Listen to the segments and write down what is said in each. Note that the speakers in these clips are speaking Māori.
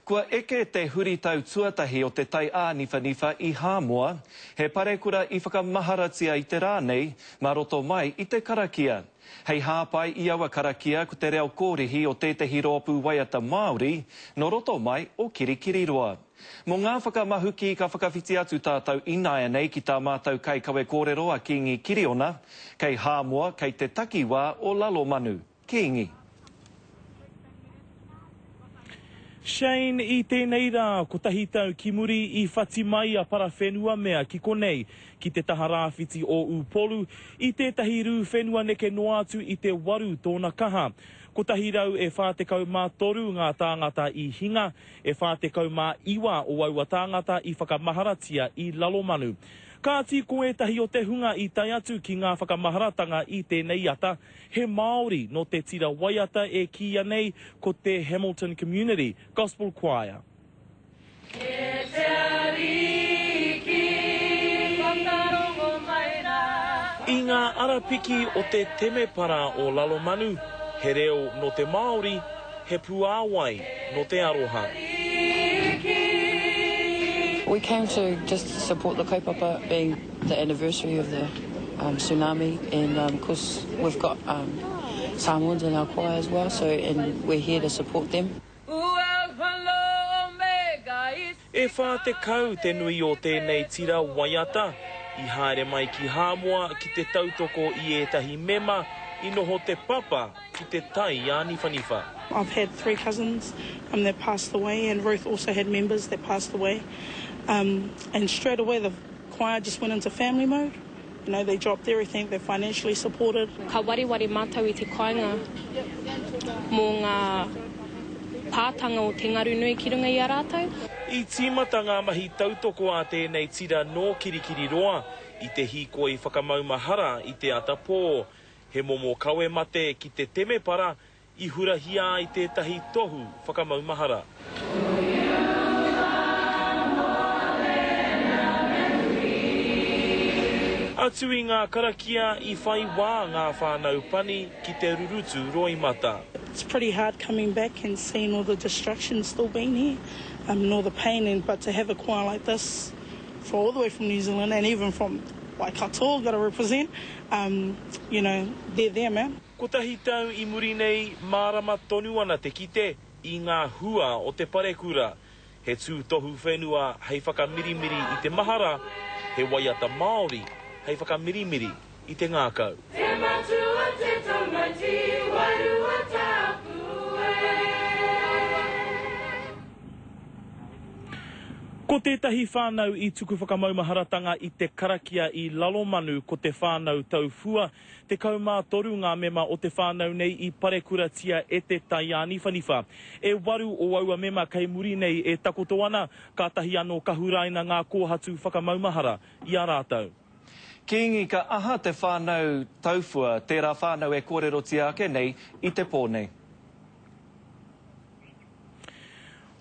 Kua eke te huritau tuatahi o te tai āniwhaniwha I Hāmoa, he parekura I whakamaharatia I te rānei, mā roto mai I te karakia. Hei hāpai I aua karakia ko te reo kōrihi o tētahi rōpū waiata Māori, no roto mai o Kirikiriroa. Mō ngā whakamahuki ka whakawhiti atu tātou inaia nei ki tā mātou kai kawe kōrero a Kingi Kiriona, kei Hāmoa, kei te takiwā o Lalomanu. Kingi. Shane, I tēnei rā, ko tahi tau ki muri I whati mai a para whenua mea ki konei, ki te taha rāwhiti o Upolu, I tētahi rū whenua neke noa atu I te waru tōna kaha. Ko tahi rau e whātekau mā toru ngā tāngata I hinga, e whātekau mā iwa o aua tāngata I whakamaharatia I Lalomanu. Ka ati ko etahi o te hunga I tai atu ki ngā whakamaharatanga I tēnei ata, he Māori no te tira waiata e kia nei ko te Hamilton Community Gospel Choir. I ngā arapiki o te temepara o Lalomanu, he reo no te Māori, he puāwai no te aroha. We came to just support the kaupapa, being the anniversary of the tsunami, and of course we've got Samoans in our choir as well, and we're here to support them. E whātekau te nui o tēnei tira waiata, I haere mai ki Hāmoa ki te tautoko I etahi mema, I noho te papa ki te tai āniwhaniwha. I've had 3 cousins that passed away, and Ruth also had members that passed away. And straight away the choir just went into family mode. You know, they dropped everything, they financially supported. Ka wariwari mātou I te kāinga mō ngā pātanga o te ngaru nui ki runga I a rātou. I tīmata ngā mahi tautoko a tēnei tira no Kirikiriroa, I te hiko I whakamaumahara I te atapō. He momo kawe mate ki te temepara I hurahia I tētahi tohu whakamaumahara. Atu I ngā karakia I whai wā ngā whānau pani ki te rurutu roimata. It's pretty hard coming back and seeing all the destruction still being here, and all the pain, but to have a choir like this for all the way from New Zealand and even from Waikato, got to represent, you know, they're there, man. Ko tahi tau I muri nei mārama tonu ana te kite I ngā hua o te parekura. He tū tohu whenua hei whakamirimiri I te mahara, he waiata Māori hei whakamirimiri I te ngākau. Ko tētahi whānau I tuku whakamaumaharatanga I te karakia I Lalomanu ko te whānau taufua, te kaumātoru ngā mema o te whānau nei I parekuratia e te tai āniwhaniwha. E waru o aua mema kei muri nei e takoto ana, ka tahi anō kahuraina ngā kōhatu whakamaumahara I a rātou. Kingi ka aha te whānau taufua, tērā whānau e kōrerotia ake nei I te pōnei.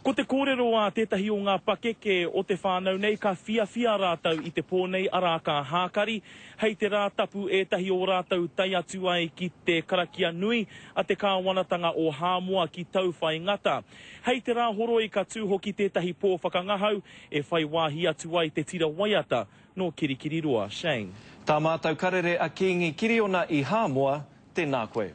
Ko te kōrero a tētahi o ngā pakeke o te whānau nei ka whiawhia rātau I te pōnei arā ka hākari, hei te rātapu etahi o rātau tai atu ai ki te karakia nui a te kāwanatanga o Hāmoa ki tauwhai ngata. Hei te rāhoroi ka tū hoki tētahi pō whakangahau e whai wāhi atu ai te tira waiata no Kirikiriroa. Shane. Tā mātou karere a Kingi Kiriona I Hāmoa, tēnā koe.